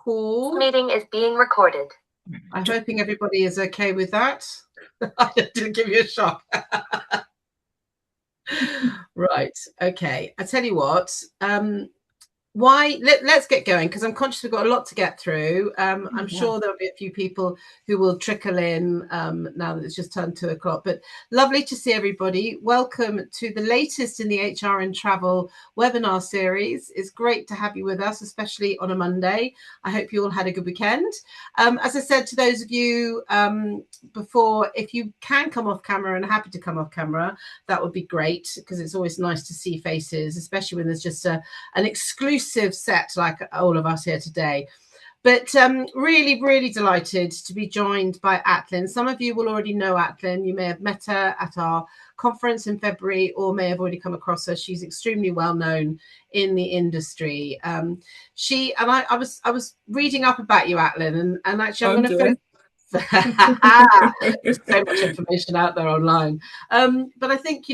pause. Meeting is being recorded. I'm hoping everybody is okay with that. I didn't give you a shock. Right. Okay. I tell you what. Let's get going, because I'm conscious we've got a lot to get through. I'm sure there'll be a few people who will trickle in now that it's just turned 2:00, but lovely to see everybody. Welcome to the latest in the HR and Travel webinar series. It's great to have you with us, especially on a Monday. I hope you all had a good weekend. As I said to those of you before, if you can come off camera and are happy to come off camera, that would be great, because it's always nice to see faces, especially when there's just an exclusive set like all of us here today. But really, really delighted to be joined by Atlyn. Some of you will already know Atlyn. You may have met her at our conference in February, or may have already come across her. She's extremely well known in the industry. I was reading up about you, Atlyn, and actually I'm going to there's so much information out there online. But I think,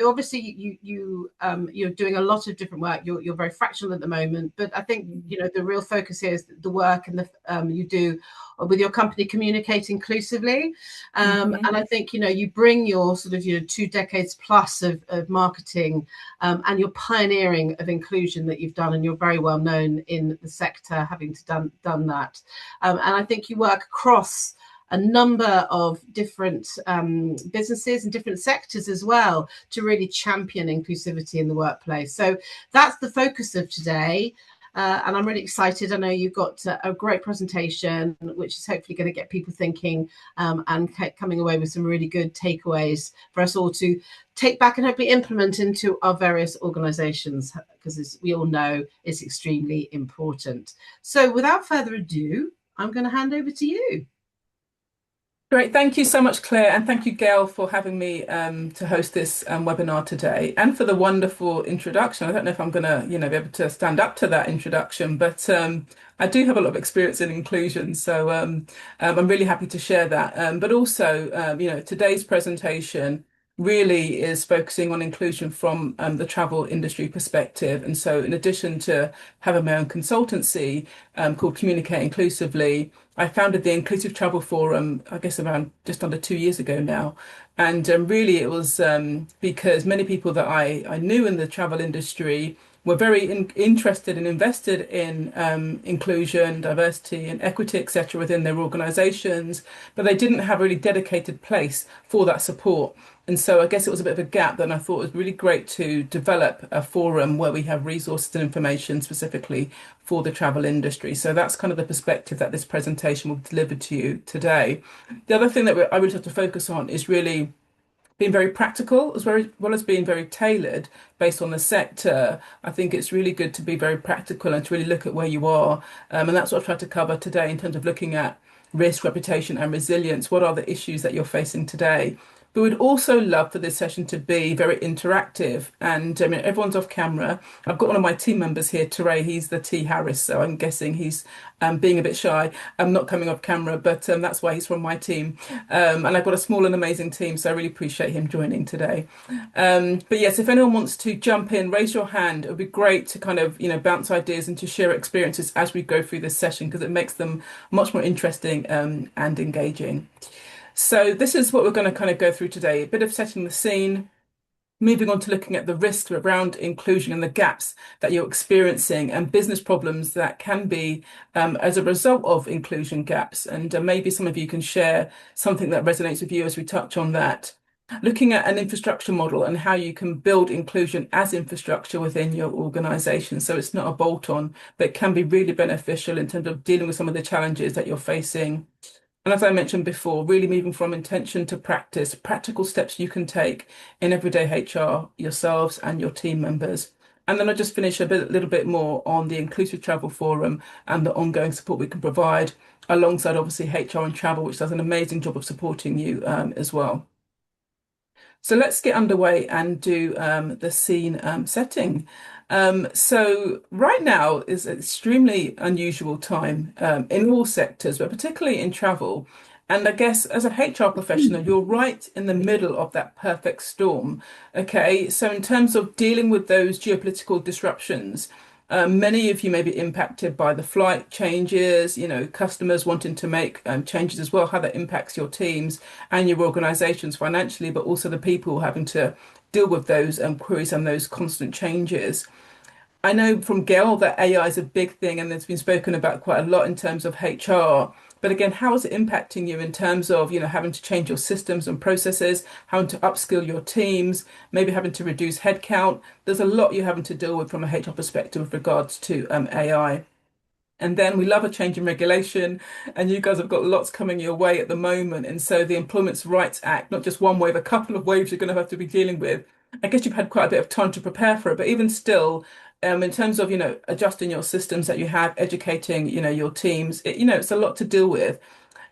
obviously you're doing a lot of different work. You're very fractional at the moment, but I think the real focus here is the work and the you do with your company, Communicate Inclusively. And I think you bring your sort of 2 decades plus of marketing and your pioneering of inclusion that you've done, and you're very well known in the sector, having done that. And I think you work across a number of different businesses and different sectors as well to really champion inclusivity in the workplace. So that's the focus of today. And I'm really excited. I know you've got a great presentation, which is hopefully going to get people thinking and coming away with some really good takeaways for us all to take back and hopefully implement into our various organizations, because as we all know, it's extremely important. So without further ado, I'm going to hand over to you. Great. Thank you so much, Claire. And thank you, Gail, for having me to host this webinar today, and for the wonderful introduction. I don't know if I'm going to, be able to stand up to that introduction, but I do have a lot of experience in inclusion. So I'm really happy to share that. But also, today's presentation really is focusing on inclusion from the travel industry perspective. And so in addition to having my own consultancy called Communicate Inclusively, I founded the Inclusive Travel Forum, I guess around just under 2 years ago now. And really it was because many people that I knew in the travel industry were very interested and invested in inclusion, diversity and equity, etc. within their organisations, but they didn't have a really dedicated place for that support. And so I guess it was a bit of a gap that I thought was really great to develop a forum where we have resources and information specifically for the travel industry. So that's kind of the perspective that this presentation will deliver to you today. The other thing that I really have to focus on is really being very practical as well as being very tailored based on the sector. I think it's really good to be very practical and to really look at where you are. And that's what I've tried to cover today in terms of looking at risk, reputation and resilience. What are the issues that you're facing today? But we'd also love for this session to be very interactive. And everyone's off camera. I've got one of my team members here, Teray. He's the T Harris, so I'm guessing he's being a bit shy. I'm not coming off camera, but that's why he's from my team. And I've got a small and amazing team, so I really appreciate him joining today. But yes, if anyone wants to jump in, raise your hand. It would be great to kind of, bounce ideas and to share experiences as we go through this session, because it makes them much more interesting and engaging. So this is what we're going to kind of go through today, a bit of setting the scene, moving on to looking at the risks around inclusion and the gaps that you're experiencing and business problems that can be as a result of inclusion gaps. And maybe some of you can share something that resonates with you as we touch on that. Looking at an infrastructure model and how you can build inclusion as infrastructure within your organization. So it's not a bolt-on, but it can be really beneficial in terms of dealing with some of the challenges that you're facing. And as I mentioned before, really moving from intention to practice, practical steps you can take in everyday HR, yourselves and your team members. And then I'll just finish a little bit more on the Inclusive Travel Forum and the ongoing support we can provide, alongside obviously HR and Travel, which does an amazing job of supporting you as well. So let's get underway and do the scene setting. So right now is an extremely unusual time in all sectors, but particularly in travel. And I guess as a HR professional, you're right in the middle of that perfect storm. Okay, so in terms of dealing with those geopolitical disruptions, Many of you may be impacted by the flight changes, customers wanting to make changes as well, how that impacts your teams and your organizations financially, but also the people having to deal with those queries and those constant changes. I know from Gail that AI is a big thing and it's been spoken about quite a lot in terms of HR. But again, how is it impacting you in terms of, having to change your systems and processes, having to upskill your teams, maybe having to reduce headcount? There's a lot you're having to deal with from a HR perspective with regards to AI. And then we love a change in regulation, and you guys have got lots coming your way at the moment. And so the Employment Rights Act, not just one wave, a couple of waves you're going to have to be dealing with. I guess you've had quite a bit of time to prepare for it, but even still, in terms of, adjusting your systems that you have, educating, your teams, it's a lot to deal with.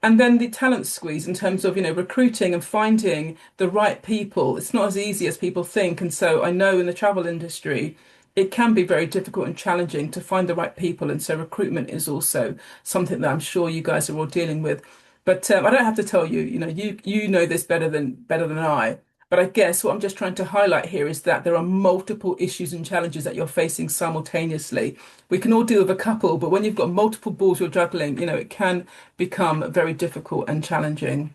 And then the talent squeeze in terms of, recruiting and finding the right people. It's not as easy as people think. And so I know in the travel industry, it can be very difficult and challenging to find the right people. And so recruitment is also something that I'm sure you guys are all dealing with. But I don't have to tell you, you know this better than I. But I guess what I'm just trying to highlight here is that there are multiple issues and challenges that you're facing simultaneously. We can all deal with a couple, but when you've got multiple balls you're juggling, it can become very difficult and challenging.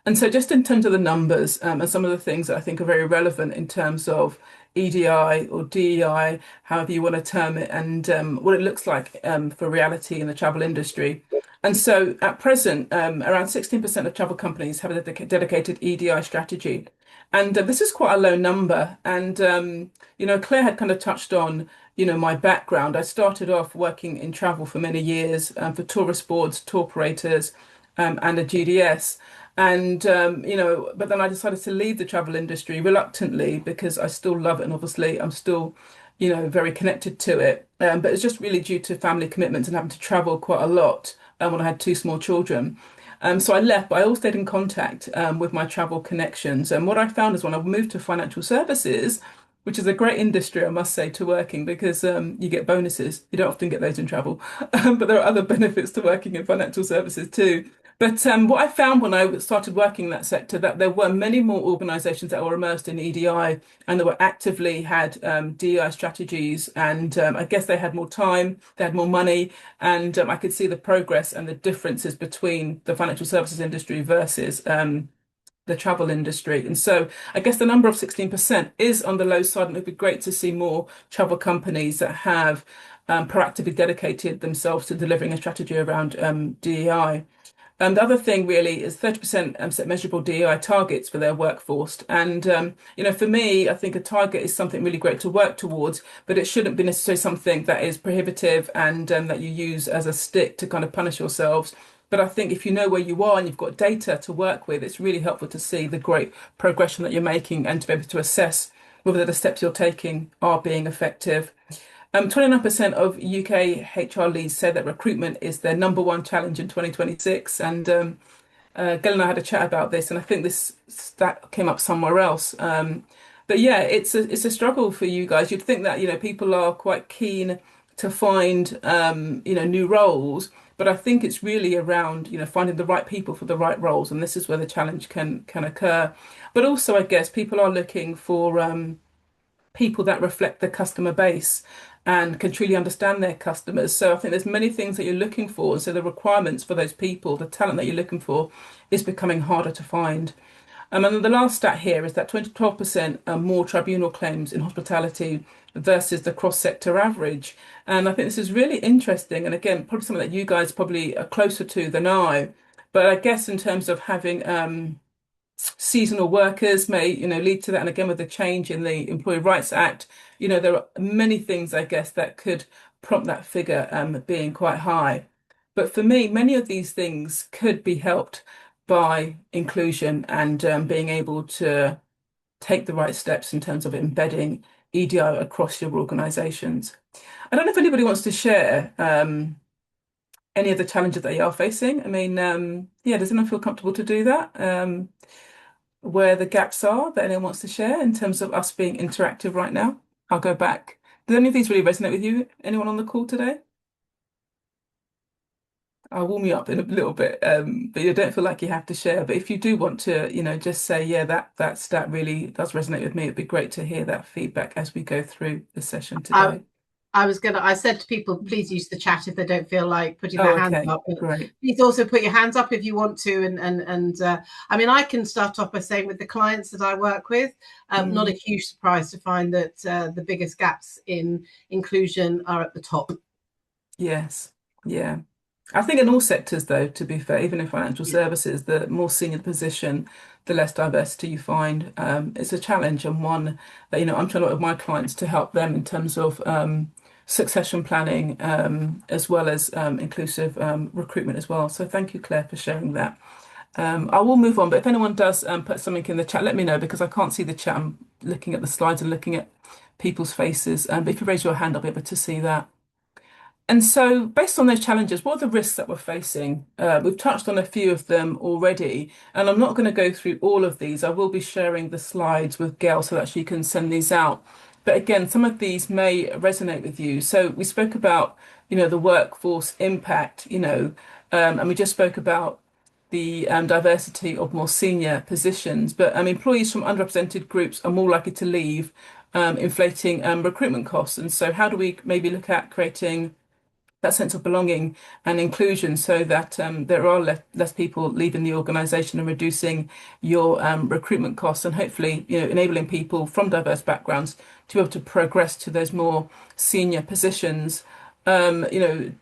And so, just in terms of the numbers and some of the things that I think are very relevant in terms of EDI or DEI, however you want to term it, and what it looks like for reality in the travel industry. And so, at present, around 16% of travel companies have a dedicated EDI strategy. And this is quite a low number. And, Claire had kind of touched on, my background. I started off working in travel for many years for tourist boards, tour operators, and a GDS. And but then I decided to leave the travel industry reluctantly because I still love it, and obviously I'm still, very connected to it. But it's just really due to family commitments and having to travel quite a lot when I had two small children. So I left, but I all stayed in contact with my travel connections. And what I found is when I moved to financial services, which is a great industry, I must say, to working because you get bonuses. You don't often get those in travel, but there are other benefits to working in financial services too. But what I found when I started working in that sector, that there were many more organisations that were immersed in EDI and that were actively had DEI strategies. And I guess they had more time, they had more money, and I could see the progress and the differences between the financial services industry versus the travel industry. And so I guess the number of 16% is on the low side, and it'd be great to see more travel companies that have proactively dedicated themselves to delivering a strategy around DEI. And the other thing really is 30% set measurable DEI targets for their workforce. And, for me, I think a target is something really great to work towards, but it shouldn't be necessarily something that is prohibitive and that you use as a stick to kind of punish yourselves. But I think if you know where you are and you've got data to work with, it's really helpful to see the great progression that you're making and to be able to assess whether the steps you're taking are being effective. 29% of UK HR leads say that recruitment is their number one challenge in 2026. And Gail and I had a chat about this, and I think this stat came up somewhere else. But yeah, it's a struggle for you guys. You'd think that, people are quite keen to find, new roles, but I think it's really around, finding the right people for the right roles, and this is where the challenge can occur. But also, I guess people are looking for people that reflect the customer base and can truly understand their customers. So I think there's many things that you're looking for. And so the requirements for those people, the talent that you're looking for, is becoming harder to find. And then the last stat here is that 12% more tribunal claims in hospitality versus the cross-sector average. And I think this is really interesting. And again, probably something that you guys probably are closer to than I. But I guess in terms of having seasonal workers may, lead to that. And again, with the change in the Employee Rights Act, there are many things, I guess, that could prompt that figure being quite high. But for me, many of these things could be helped by inclusion and being able to take the right steps in terms of embedding EDI across your organisations. I don't know if anybody wants to share any of the challenges that they are facing. I mean, yeah, does anyone feel comfortable to do that? Where the gaps are that anyone wants to share in terms of us being interactive right now. I'll go back. Does any of these really resonate with you? Anyone on the call today? I'll warm you up in a little bit, but you don't feel like you have to share. But if you do want to, just say, yeah, that stat really does resonate with me. It'd be great to hear that feedback as we go through the session Um, today. I said to people, please use the chat if they don't feel like putting their Oh, hands okay, up. But great. please also put your hands up if you want to. I mean, I can start off by saying with the clients that I work with, not a Mm, huge surprise to find that the biggest gaps in inclusion are at the top. yes, yeah. I think in all sectors, though, to be fair, even in financial Yeah. services, the more senior the position, the less diversity you find. It's a challenge and one that, I'm trying to work with my clients to help them in terms of succession planning, as well as inclusive recruitment as well. So thank you, Claire, for sharing that. I will move on, but if anyone does put something in the chat, let me know because I can't see the chat. I'm looking at the slides and looking at people's faces. But if you raise your hand, I'll be able to see that. And so, based on those challenges, what are the risks that we're facing? We've touched on a few of them already, and I'm not going to go through all of these. I will be sharing the slides with Gail so that she can send these out. But again, some of these may resonate with you. So we spoke about, the workforce impact, and we just spoke about the diversity of more senior positions. But employees from underrepresented groups are more likely to leave, inflating recruitment costs. And so, how do we maybe look at creating that sense of belonging and inclusion so that there are less people leaving the organization and reducing your recruitment costs and hopefully enabling people from diverse backgrounds to be able to progress to those more senior positions.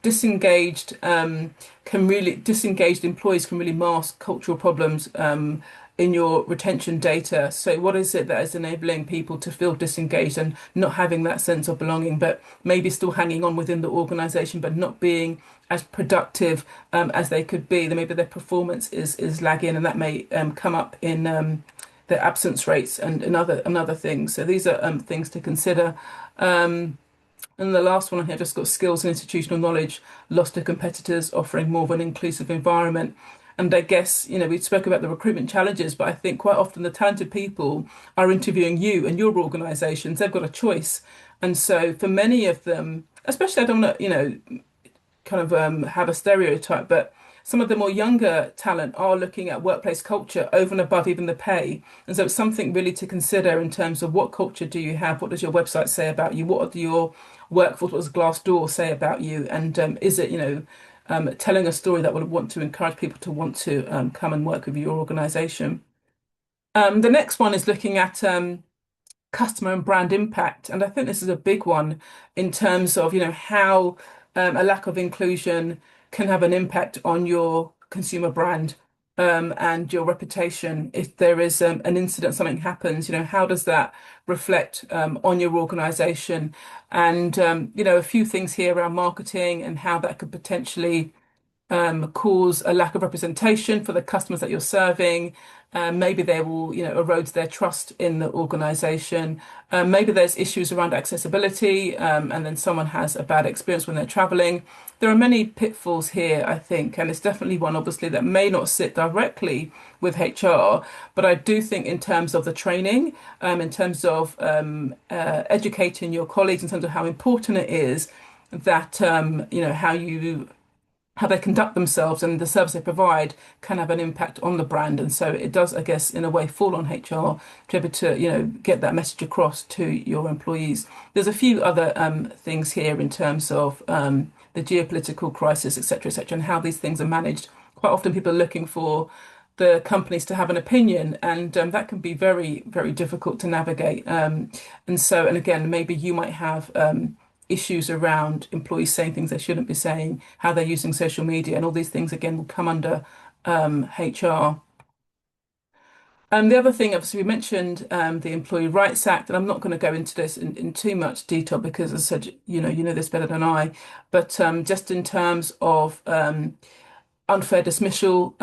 Disengaged employees can really mask cultural problems in your retention data. So what is it that is enabling people to feel disengaged and not having that sense of belonging, but maybe still hanging on within the organization, but not being as productive as they could be? Then maybe their performance is lagging, and that may come up in their absence rates and other things. So these are things to consider. And the last one on here just got skills and institutional knowledge lost to competitors, offering more of an inclusive environment. And I guess, we spoke about the recruitment challenges, but I think quite often the talented people are interviewing you and your organisations. They've got a choice. And so for many of them, especially I don't want to, kind of have a stereotype, but some of the more younger talent are looking at workplace culture over and above even the pay. And so it's something really to consider in terms of what culture do you have? What does your website say about you? What do your workforce, what does Glassdoor say about you? And is it, telling a story that would want to encourage people to want to come and work with your organization? The next one is looking at customer and brand impact. And I think this is a big one in terms of, how a lack of inclusion can have an impact on your consumer brand and your reputation. If there is an incident, something happens, how does that reflect on your organization? And, a few things here around marketing and how that could potentially cause a lack of representation for the customers that you're serving. Maybe they will, erode their trust in the organization. Maybe there's issues around accessibility, and then someone has a bad experience when they're traveling. There are many pitfalls here, I think, and it's definitely one, obviously, that may not sit directly with HR, but I do think in terms of the training, in terms of educating your colleagues, in terms of how important it is that, how they conduct themselves and the service they provide can have an impact on the brand. And so it does, I guess, in a way, fall on HR to be able to, get that message across to your employees. There's a few other things here in terms of the geopolitical crisis, et cetera, and how these things are managed. Quite often people are looking for the companies to have an opinion, and that can be very, very difficult to navigate. And again, maybe you might have issues around employees saying things they shouldn't be saying, how they're using social media, and all these things again will come under HR. The other thing, obviously, we mentioned the Employee Rights Act, and I'm not going to go into this in too much detail because, as I said, you know this better than I. But just in terms of unfair dismissal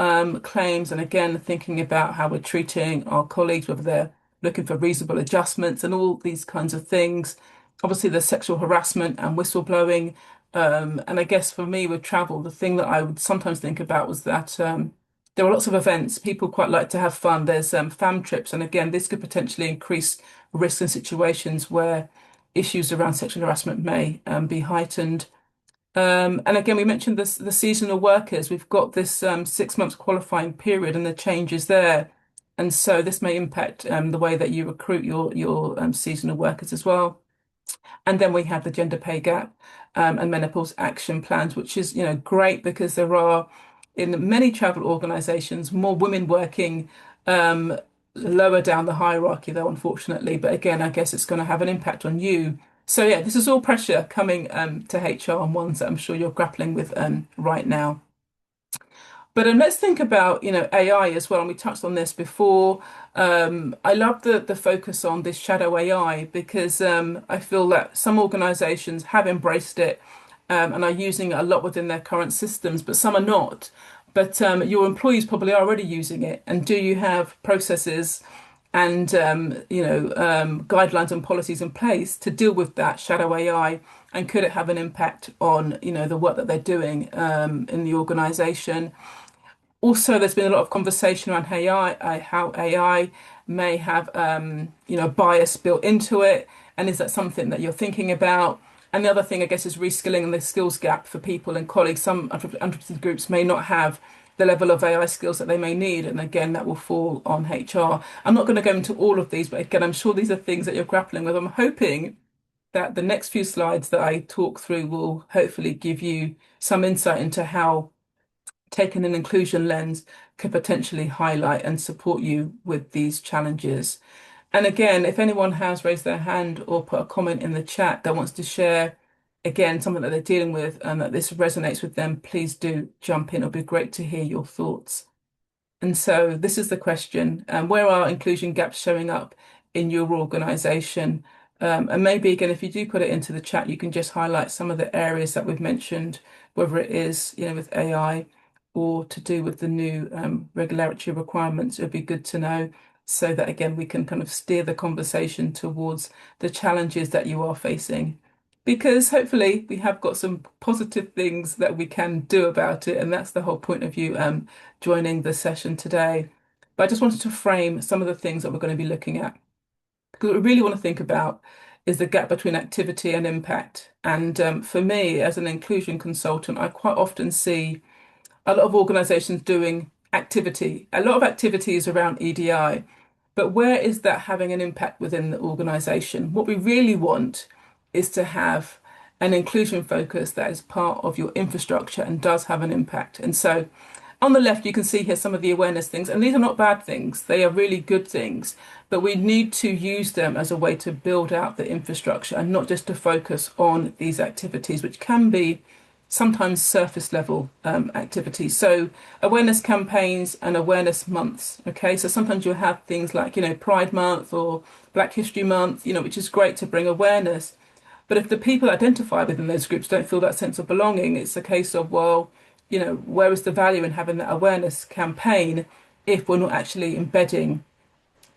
claims, and again, thinking about how we're treating our colleagues, whether they're looking for reasonable adjustments and all these kinds of things. Obviously, there's sexual harassment and whistleblowing. And I guess for me with travel, the thing that I would sometimes think about was that there are lots of events. People quite like to have fun. There's fam trips. And again, this could potentially increase risk in situations where issues around sexual harassment may be heightened. And again, we mentioned this, the seasonal workers. We've got this 6 months qualifying period and the changes there. And so this may impact the way that you recruit your seasonal workers as well. And then we have the gender pay gap and menopause action plans, which is, great because there are in many travel organizations more women working um, lower down the hierarchy, though, unfortunately. But again, I guess it's going to have an impact on you. So yeah, this is all pressure coming to HR and ones that I'm sure you're grappling with right now. But let's think about, AI as well. And we touched on this before. I love the focus on this shadow AI because I feel that some organizations have embraced it and are using it a lot within their current systems, but some are not. But your employees probably are already using it. And do you have processes and guidelines and policies in place to deal with that shadow AI? And could it have an impact on, the work that they're doing in the organization? Also, there's been a lot of conversation around how AI may have, bias built into it, and is that something that you're thinking about? And the other thing, I guess, is reskilling and the skills gap for people and colleagues. Some underrepresented groups may not have the level of AI skills that they may need, and again, that will fall on HR. I'm not going to go into all of these, but again, I'm sure these are things that you're grappling with. I'm hoping that the next few slides that I talk through will hopefully give you some insight into how taking an inclusion lens could potentially highlight and support you with these challenges. And again, if anyone has raised their hand or put a comment in the chat that wants to share, again, something that they're dealing with and that this resonates with them, please do jump in. It'll be great to hear your thoughts. And so this is the question, where are inclusion gaps showing up in your organization? And maybe again, if you do put it into the chat, you can just highlight some of the areas that we've mentioned, whether it is, with AI or to do with the new regulatory requirements. It would be good to know so that again, we can kind of steer the conversation towards the challenges that you are facing. Because hopefully we have got some positive things that we can do about it. And that's the whole point of you joining the session today. But I just wanted to frame some of the things that we're going to be looking at. Because what we really want to think about is the gap between activity and impact. And for me, as an inclusion consultant, I quite often see a lot of organizations doing activity. A lot of activity is around EDI, but where is that having an impact within the organization? What we really want is to have an inclusion focus that is part of your infrastructure and does have an impact. And so on the left, you can see here some of the awareness things, and these are not bad things. They are really good things, but we need to use them as a way to build out the infrastructure and not just to focus on these activities, which can be sometimes surface level activities. So awareness campaigns and awareness months. Okay, so sometimes you'll have things like, Pride Month or Black History Month, which is great to bring awareness. But if the people identified within those groups don't feel that sense of belonging, it's a case of, well, where is the value in having that awareness campaign if we're not actually embedding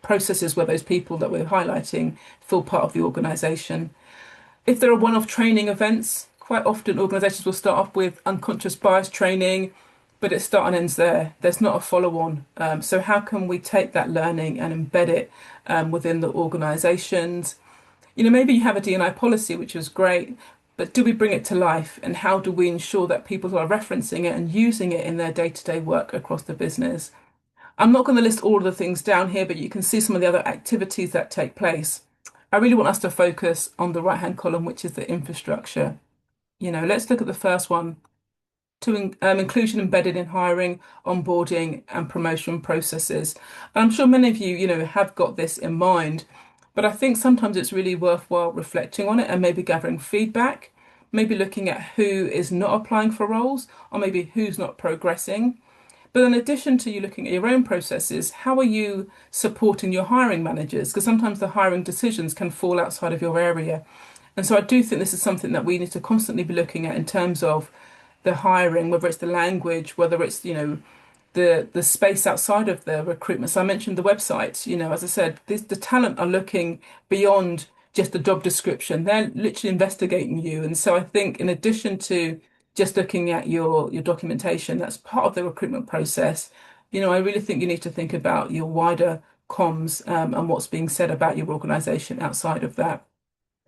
processes where those people that we're highlighting feel part of the organization? If there are one-off training events, quite often organizations will start off with unconscious bias training, but it starts and ends there. There's not a follow-on. So how can we take that learning and embed it within the organizations? Maybe you have a D&I policy, which is great, but do we bring it to life? And how do we ensure that people who are referencing it and using it in their day-to-day work across the business? I'm not going to list all of the things down here, but you can see some of the other activities that take place. I really want us to focus on the right-hand column, which is the infrastructure. Let's look at the first one, to inclusion embedded in hiring, onboarding, and promotion processes. I'm sure many of you, have got this in mind, but I think sometimes it's really worthwhile reflecting on it and maybe gathering feedback, maybe looking at who is not applying for roles, or maybe who's not progressing. But in addition to you looking at your own processes, how are you supporting your hiring managers? Because sometimes the hiring decisions can fall outside of your area. And so I do think this is something that we need to constantly be looking at in terms of the hiring, whether it's the language, whether it's, the space outside of the recruitment. So I mentioned the websites, as I said, the talent are looking beyond just the job description. They're literally investigating you. And so I think in addition to just looking at your documentation, that's part of the recruitment process. I really think you need to think about your wider comms and what's being said about your organization outside of that.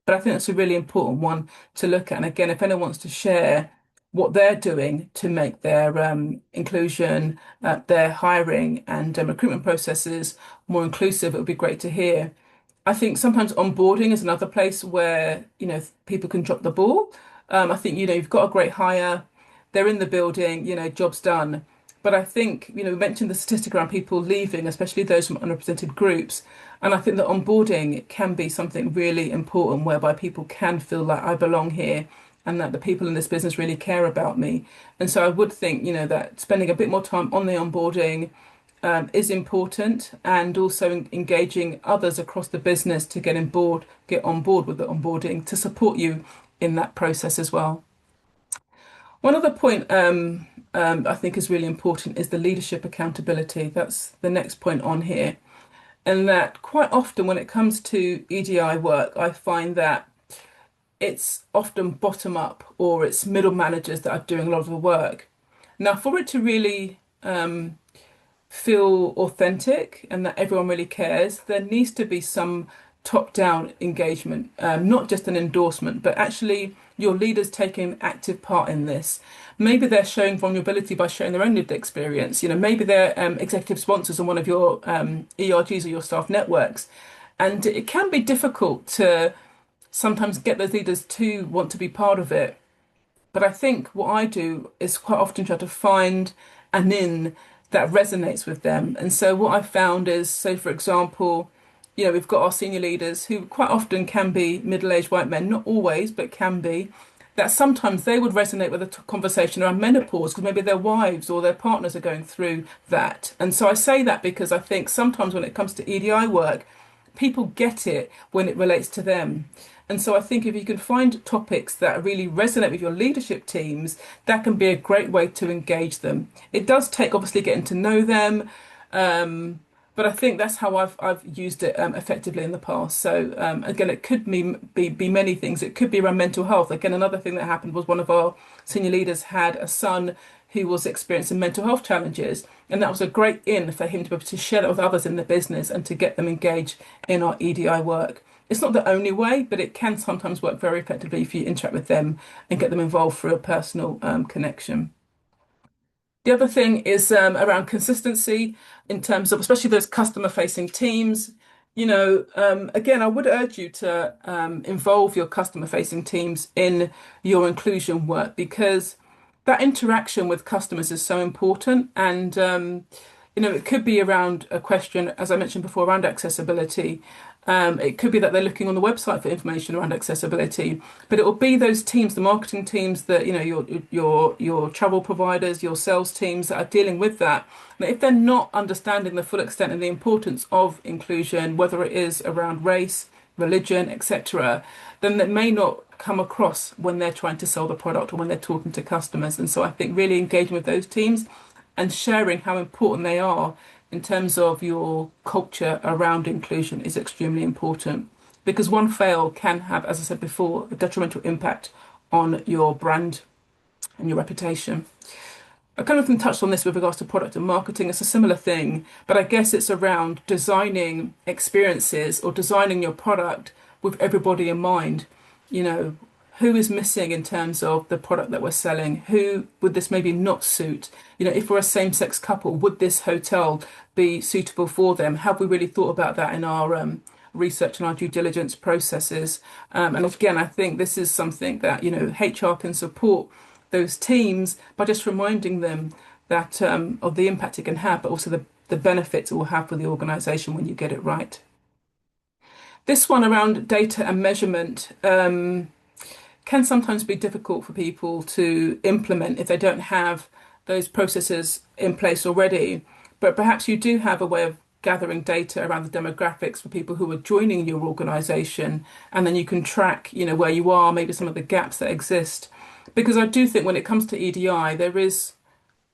But I think that's a really important one to look at. And again, if anyone wants to share what they're doing to make their inclusion, their hiring and recruitment processes more inclusive, it would be great to hear. I think sometimes onboarding is another place where, people can drop the ball. I think, you've got a great hire, they're in the building, job's done. But I think, we mentioned the statistic around people leaving, especially those from underrepresented groups. And I think that onboarding can be something really important whereby people can feel like I belong here and that the people in this business really care about me. And so I would think, that spending a bit more time on the onboarding is important, and also engaging others across the business to get on board with the onboarding to support you in that process as well. One other point I think is really important is the leadership accountability. That's the next point on here. And that quite often when it comes to EDI work, I find that it's often bottom up or it's middle managers that are doing a lot of the work. Now, for it to really feel authentic and that everyone really cares, there needs to be some top-down engagement, not just an endorsement, but actually your leaders taking active part in this. Maybe they're showing vulnerability by sharing their own lived experience. Maybe they're executive sponsors on one of your ERGs or your staff networks. And it can be difficult to sometimes get those leaders to want to be part of it. But I think what I do is quite often try to find an in that resonates with them. And so what I've found is, so for example, we've got our senior leaders who quite often can be middle-aged white men, not always, but can be, that sometimes they would resonate with a conversation around menopause because maybe their wives or their partners are going through that. And so I say that because I think sometimes when it comes to EDI work, people get it when it relates to them. And so I think if you can find topics that really resonate with your leadership teams, that can be a great way to engage them. It does take obviously getting to know them, but I think that's how I've used it effectively in the past. So again, it could be many things. It could be around mental health. Again, another thing that happened was one of our senior leaders had a son who was experiencing mental health challenges, and that was a great in for him to be able to share that with others in the business and to get them engaged in our EDI work. It's not the only way, but it can sometimes work very effectively if you interact with them and get them involved through a personal connection. The other thing is around consistency in terms of, especially those customer facing teams. Again, I would urge you to involve your customer facing teams in your inclusion work because that interaction with customers is so important. And, it could be around a question, as I mentioned before, around accessibility. It could be that they're looking on the website for information around accessibility, but it will be those teams, the marketing teams, that your travel providers, your sales teams that are dealing with that. Now, if they're not understanding the full extent and the importance of inclusion, whether it is around race, religion, etc., then that may not come across when they're trying to sell the product or when they're talking to customers. And so I think really engaging with those teams and sharing how important they are in terms of your culture around inclusion is extremely important because one fail can have, as I said before, a detrimental impact on your brand and your reputation. I kind of touched on this with regards to product and marketing. It's a similar thing, but I guess it's around designing experiences or designing your product with everybody in mind. You know, who is missing in terms of the product that we're selling? Who would this maybe not suit? If we're a same-sex couple, would this hotel be suitable for them? Have we really thought about that in our research and our due diligence processes? And again, I think this is something that, HR can support those teams by just reminding them that of the impact it can have, but also the benefits it will have for the organization when you get it right. This one around data and measurement can sometimes be difficult for people to implement if they don't have those processes in place already. But perhaps you do have a way of gathering data around the demographics for people who are joining your organization, and then you can track, where you are, maybe some of the gaps that exist. Because I do think when it comes to EDI, there is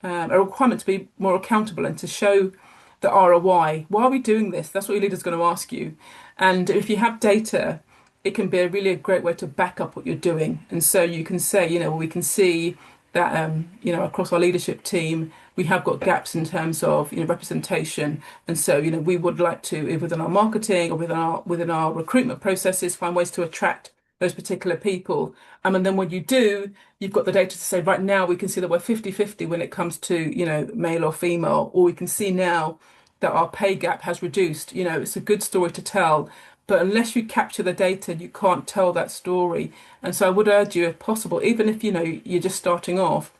a requirement to be more accountable and to show the ROI. Why are we doing this? That's what your leader's going to ask you. And if you have data, it can be a great way to back up what you're doing. And so you can say, we can see that, across our leadership team, we have got gaps in terms of, representation. And so, we would like to, within our marketing or within our recruitment processes, find ways to attract those particular people. And then when you do, you've got the data to say, right now, we can see that we're 50-50 when it comes to, male or female, or we can see now that our pay gap has reduced. It's a good story to tell. but unless you capture the data, you can't tell that story. And so I would urge you, if possible, even if you're just starting off,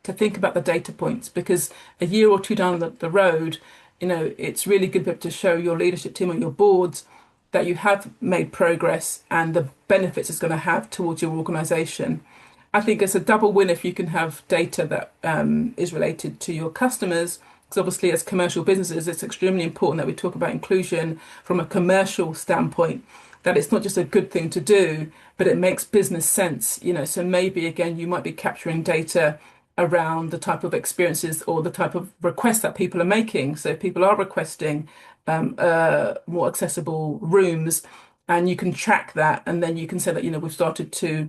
to think about the data points, because a year or two down the road, it's really good to show your leadership team or your boards that you have made progress and the benefits it's going to have towards your organization. I think it's a double win if you can have data that is related to your customers. Because obviously, as commercial businesses, it's extremely important that we talk about inclusion from a commercial standpoint, that it's not just a good thing to do, but it makes business sense. So maybe again, you might be capturing data around the type of experiences or the type of requests that people are making. So if people are requesting more accessible rooms, and you can track that, and then you can say that, we've started to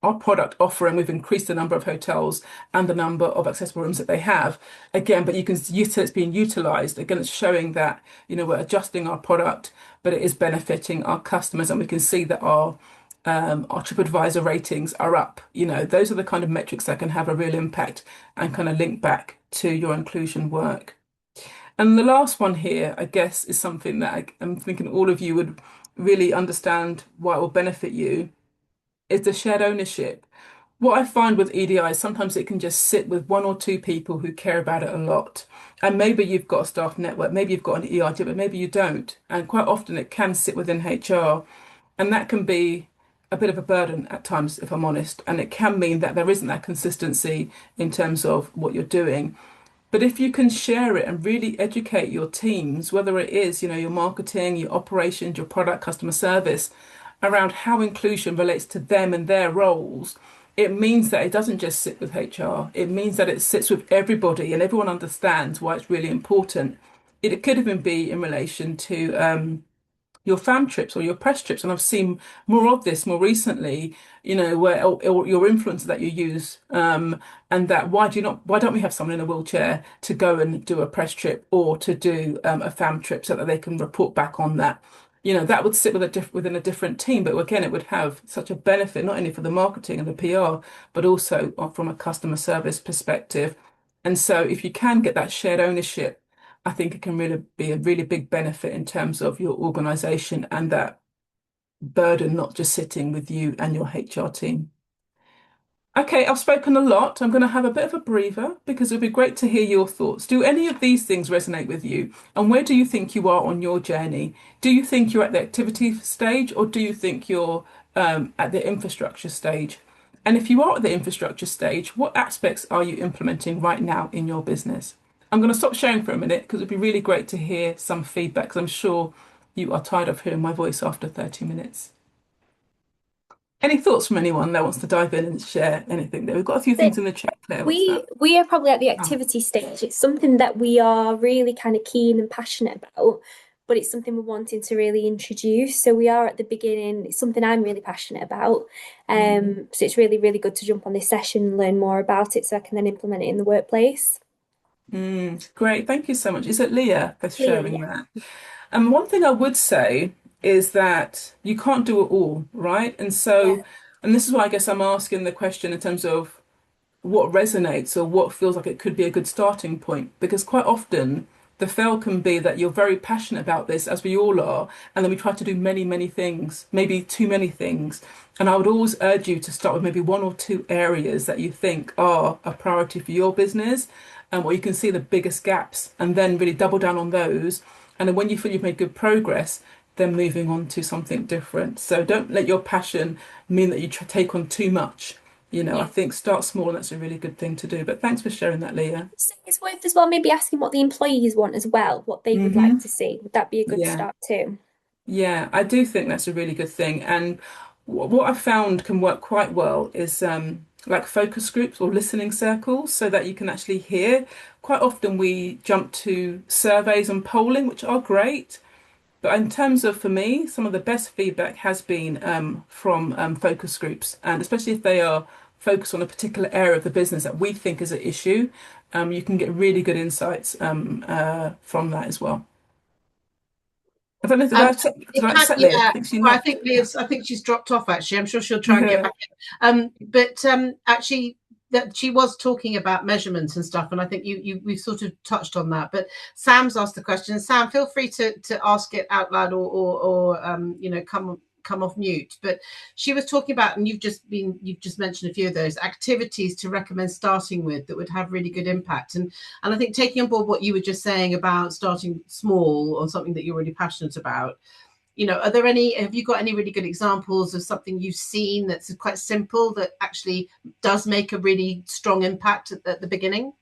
our product offering, we've increased the number of hotels and the number of accessible rooms that they have. Again, but you can use it's being utilized. Again, it's showing that, we're adjusting our product, but it is benefiting our customers, and we can see that our TripAdvisor ratings are up. Those are the kind of metrics that can have a real impact and kind of link back to your inclusion work. And the last one here, I guess, is something that I'm thinking all of you would really understand why it will benefit you, is the shared ownership. What I find with EDI is sometimes it can just sit with one or two people who care about it a lot. And maybe you've got a staff network, maybe you've got an EID, but maybe you don't. And quite often it can sit within HR. And that can be a bit of a burden at times, if I'm honest. And it can mean that there isn't that consistency in terms of what you're doing. But if you can share it and really educate your teams, whether it is, your marketing, your operations, your product, customer service, around how inclusion relates to them and their roles, it means that it doesn't just sit with HR. It means that it sits with everybody and everyone understands why it's really important. It could even be in relation to your fam trips or your press trips. And I've seen more of this more recently, where or your influencer that you use, and that why don't we have someone in a wheelchair to go and do a press trip or to do a fam trip so that they can report back on that. That would sit within a different team, but again, it would have such a benefit, not only for the marketing and the PR, but also from a customer service perspective. And so if you can get that shared ownership, I think it can really be a really big benefit in terms of your organization and that burden not just sitting with you and your HR team. Okay, I've spoken a lot. I'm going to have a bit of a breather because it would be great to hear your thoughts. Do any of these things resonate with you? And where do you think you are on your journey? Do you think you're at the activity stage, or do you think you're at the infrastructure stage? And if you are at the infrastructure stage, what aspects are you implementing right now in your business? I'm going to stop sharing for a minute because it'd be really great to hear some feedback, because I'm sure you are tired of hearing my voice after 30 minutes. Any thoughts from anyone that wants to dive in and share anything there? We've got a few So things in the chat, Claire. What's we that? we are probably at the Oh. activity stage. It's something that we are really kind of keen and passionate about, but it's something we're wanting to really introduce. So we are at the beginning. It's something I'm really passionate about. So it's really, really good to jump on this session and learn more about it so I can then implement it in the workplace. Great. Thank you so much. Is it Leah for Leah, sharing yeah. that? And one thing I would say is that you can't do it all, right? And Yeah. so, and this is why I guess I'm asking the question in terms of what resonates or what feels like it could be a good starting point. Because quite often the fail can be that you're very passionate about this, as we all are, and then we try to do many, many things, maybe too many things. And I would always urge you to start with maybe one or two areas that you think are a priority for your business, or you can see the biggest gaps, and then really double down on those. And then when you feel you've made good progress, then moving on to something different. So don't let your passion mean that you take on too much. I Yeah. think start small, and that's a really good thing to do. But thanks for sharing that, Leah. So it's worth as well maybe asking what the employees want as well, what they would like Hmm. to see. Would that be a good Yeah, start too? yeah, I do think that's a really good thing. And what I've found can work quite well is like focus groups or listening circles, so that you can actually hear. Quite often we jump to surveys and polling, which are great. But in terms of, for me, some of the best feedback has been from focus groups, and especially if they are focused on a particular area of the business that we think is an issue, you can get really good insights from that as well. I don't know, did Um, I upset, did it I can, upset Leah? I yeah. think she Well, left. I think she's dropped off. Actually, I'm sure she'll try and get Yeah. back in. But actually, that she was talking about measurements and stuff, and I think we've sort of touched on that. But Sam's asked the question. Sam, feel free to ask it out loud, or come off mute. But she was talking about, and you've just mentioned a few of those activities to recommend starting with that would have really good impact. And I think taking on board what you were just saying about starting small or something that you're really passionate about. Have you got any really good examples of something you've seen that's quite simple that actually does make a really strong impact at the beginning?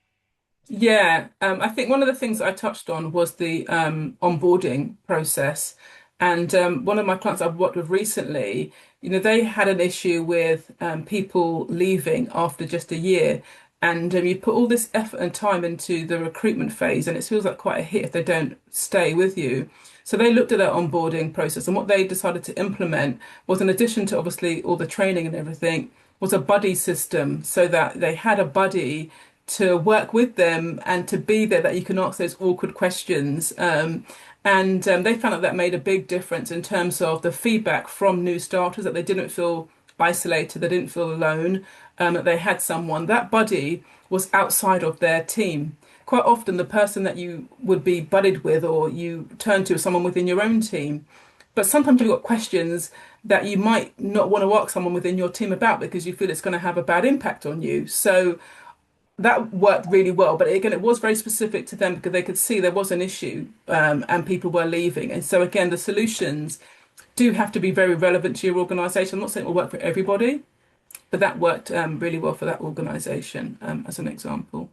Yeah, I think one of the things that I touched on was the onboarding process. And one of my clients I've worked with recently, they had an issue with people leaving after just a year. And you put all this effort and time into the recruitment phase, and it feels like quite a hit if they don't stay with you. So they looked at their onboarding process, and what they decided to implement was, in addition to obviously all the training and everything, was a buddy system, so that they had a buddy to work with them and to be there, that you can ask those awkward questions. And they found that made a big difference in terms of the feedback from new starters, that they didn't feel isolated, they didn't feel alone, that they had someone. That buddy was outside of their team. Quite often, the person that you would be buddied with or you turn to is someone within your own team. But sometimes you've got questions that you might not want to ask someone within your team about because you feel it's going to have a bad impact on you. So that worked really well. But again, it was very specific to them because they could see there was an issue, and people were leaving. And so again, the solutions do have to be very relevant to your organisation. I'm not saying it will work for everybody, but that worked really well for that organisation, as an example.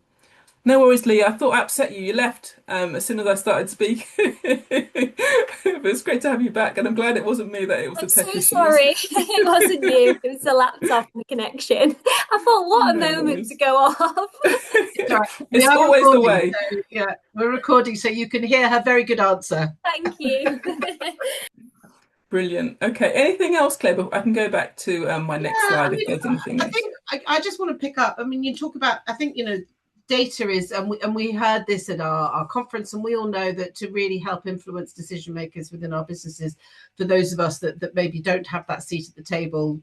No worries, Lee. I thought I upset you. You left as soon as I started speaking. But it's great to have you back, and I'm glad it wasn't me, that it was I'm the tech so issues. sorry. It wasn't you. It was the laptop and the connection. I thought, what a No moment to worries. go off. Sorry, we It's are always the recording, way. so yeah, we're recording, so you can hear her very good answer. Thank you. Brilliant. Okay. Anything else, Claire? But I can go back to my next Yeah, I slide if mean, there's anything I else. think I just want to pick up. I mean, you talk about, I think, data is, and we heard this at our conference, and we all know that to really help influence decision makers within our businesses, for those of us that maybe don't have that seat at the table,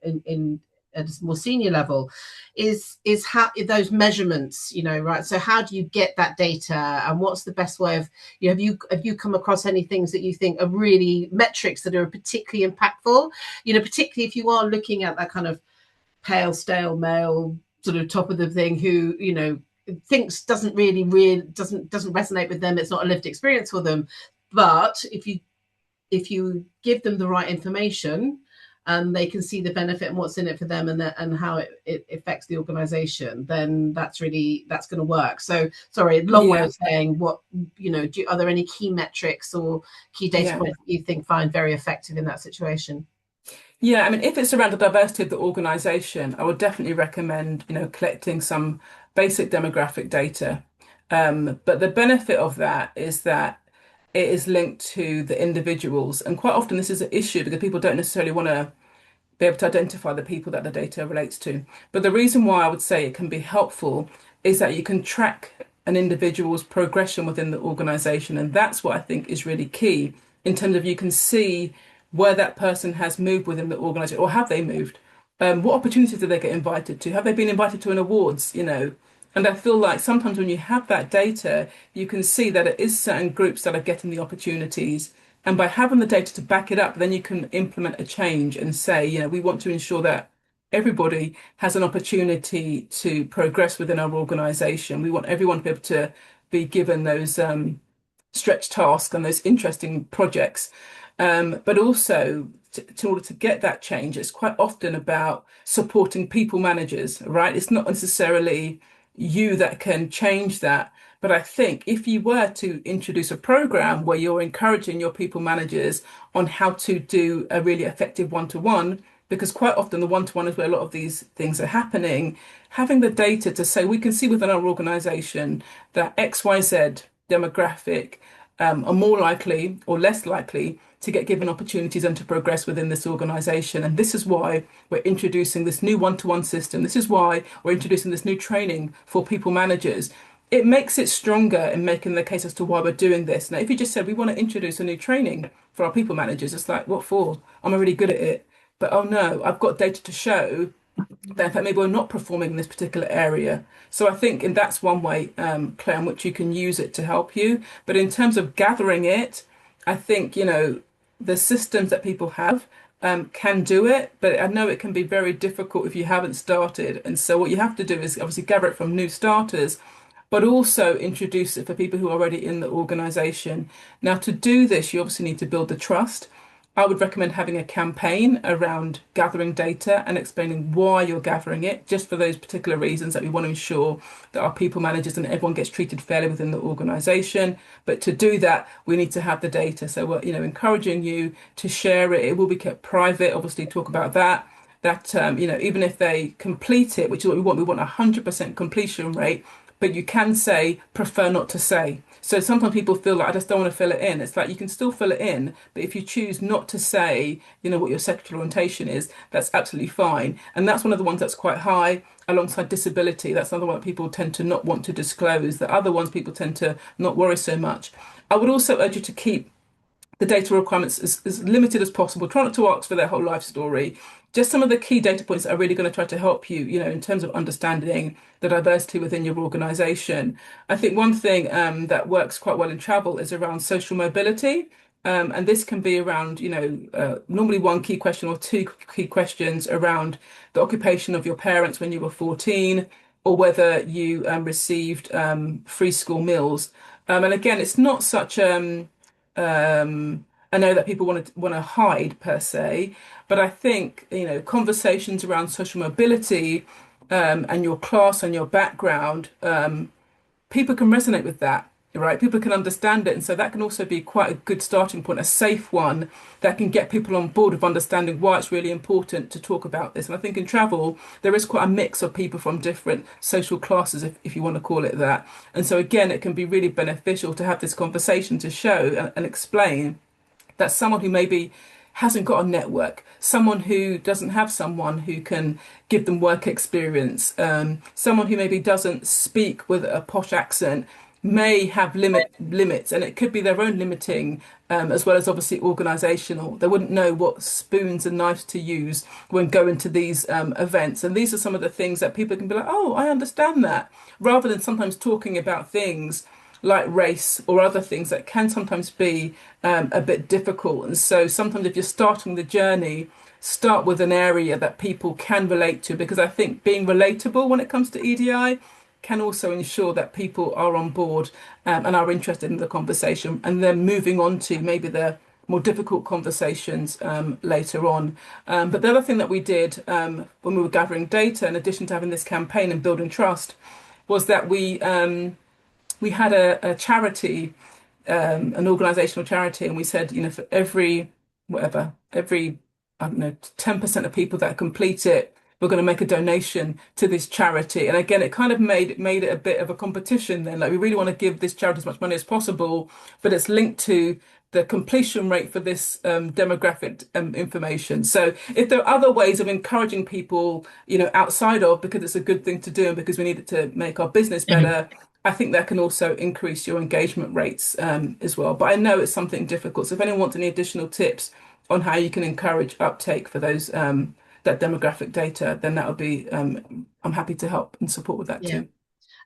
in at a more senior level, is how those measurements, right? So how do you get that data, and what's the best way of, have you come across any things that you think are really metrics that are particularly impactful, particularly if you are looking at that kind of pale, stale male sort of top of the thing who, thinks doesn't resonate with them. It's not a lived experience for them. But if you give them the right information, and they can see the benefit and what's in it for them, and how it affects the organization, then that's going to work. So sorry, long way of saying, what, are there any key metrics or key data points that you think find very effective in that situation? Yeah, I mean, if it's around the diversity of the organization, I would definitely recommend, collecting some basic demographic data. But the benefit of that is that it is linked to the individuals. And quite often this is an issue because people don't necessarily want to be able to identify the people that the data relates to. But the reason why I would say it can be helpful is that you can track an individual's progression within the organization. And that's what I think is really key, in terms of you can see where that person has moved within the organization, or have they moved? What opportunities did they get invited to? Have they been invited to an awards, And I feel like sometimes when you have that data, you can see that it is certain groups that are getting the opportunities. And by having the data to back it up, then you can implement a change and say, we want to ensure that everybody has an opportunity to progress within our organization. We want everyone to be able to be given those stretch tasks and those interesting projects. But also, in order to get that change, it's quite often about supporting people managers, right? It's not necessarily you that can change that. But I think if you were to introduce a program where you're encouraging your people managers on how to do a really effective one-to-one, because quite often the one-to-one is where a lot of these things are happening, having the data to say, we can see within our organization that XYZ demographic are more likely or less likely to get given opportunities and to progress within this organization. And this is why we're introducing this new one-to-one system. This is why we're introducing this new training for people managers. It makes it stronger in making the case as to why we're doing this. Now, if you just said we want to introduce a new training for our people managers, it's like, what for? I'm already good at it. But oh no, I've got data to show that in fact maybe we're not performing in this particular area. So I think, and that's one way, Claire, in which you can use it to help you. But in terms of gathering it, I think, the systems that people have can do it, but I know it can be very difficult if you haven't started. And so what you have to do is obviously gather it from new starters, but also introduce it for people who are already in the organization. Now, to do this, you obviously need to build the trust. I would recommend having a campaign around gathering data and explaining why you're gathering it, just for those particular reasons that we want to ensure that our people managers and everyone gets treated fairly within the organization. But to do that, we need to have the data. So we're, encouraging you to share it. It will be kept private, obviously, talk about that. That, even if they complete it, which is what we want a 100% completion rate, but you can say prefer not to say. So sometimes people feel like I just don't want to fill it in. It's like you can still fill it in, but if you choose not to say, what your sexual orientation is, that's absolutely fine. And that's one of the ones that's quite high alongside disability. That's another one that people tend to not want to disclose. The other ones people tend to not worry so much. I would also urge you to keep the data requirements as limited as possible. Try not to ask for their whole life story. Just some of the key data points that are really going to try to help you, in terms of understanding the diversity within your organization. I think one thing that works quite well in travel is around social mobility. And this can be around, normally one key question or two key questions around the occupation of your parents when you were 14, or whether you received free school meals. And again, it's not such I know that people want to hide per se, but I think conversations around social mobility and your class and your background, people can resonate with that, right? People can understand it, and so that can also be quite a good starting point, a safe one that can get people on board with understanding why it's really important to talk about this. And I think in travel there is quite a mix of people from different social classes, if you want to call it that. And so again, it can be really beneficial to have this conversation to show and explain that someone who maybe hasn't got a network, someone who doesn't have someone who can give them work experience, someone who maybe doesn't speak with a posh accent may have limits, and it could be their own limiting, as well as obviously organizational. They wouldn't know what spoons and knives to use when going to these events. And these are some of the things that people can be like, oh, I understand that, rather than sometimes talking about things like race or other things that can sometimes be a bit difficult. And so sometimes if you're starting the journey, start with an area that people can relate to, because I think being relatable when it comes to EDI can also ensure that people are on board and are interested in the conversation, and then moving on to maybe the more difficult conversations later on. But the other thing that we did when we were gathering data, in addition to having this campaign and building trust, was that we had a charity, an organisational charity, and we said, for every, I don't know, 10% of people that complete it, we're going to make a donation to this charity. And again, it kind of made it a bit of a competition then. Like, we really want to give this charity as much money as possible, but it's linked to the completion rate for this demographic information. So if there are other ways of encouraging people, outside of, because it's a good thing to do and because we need it to make our business better, I think that can also increase your engagement rates as well. But I know it's something difficult. So if anyone wants any additional tips on how you can encourage uptake for those that demographic data, then that would be, I'm happy to help and support with that too.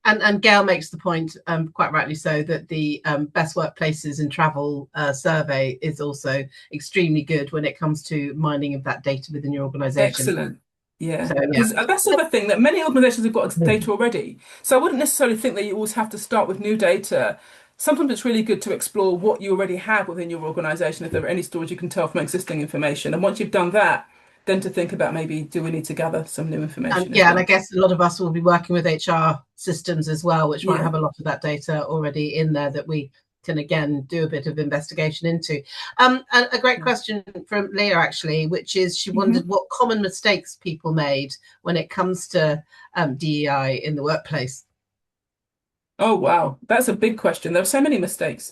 And Gail makes the point, quite rightly so, that the best workplaces in travel survey is also extremely good when it comes to mining of that data within your organisation. Excellent. Yeah, because that's the other thing, that many organisations have got data already. So I wouldn't necessarily think that you always have to start with new data. Sometimes it's really good to explore what you already have within your organisation, if there are any stories you can tell from existing information. And once you've done that, then to think about maybe, do we need to gather some new information? And I guess a lot of us will be working with HR systems as well, which might have a lot of that data already in there that we can again do a bit of investigation into. And a great question from Leah, actually, which is she wondered what common mistakes people made when it comes to DEI in the workplace. Oh, wow. That's a big question. There are so many mistakes,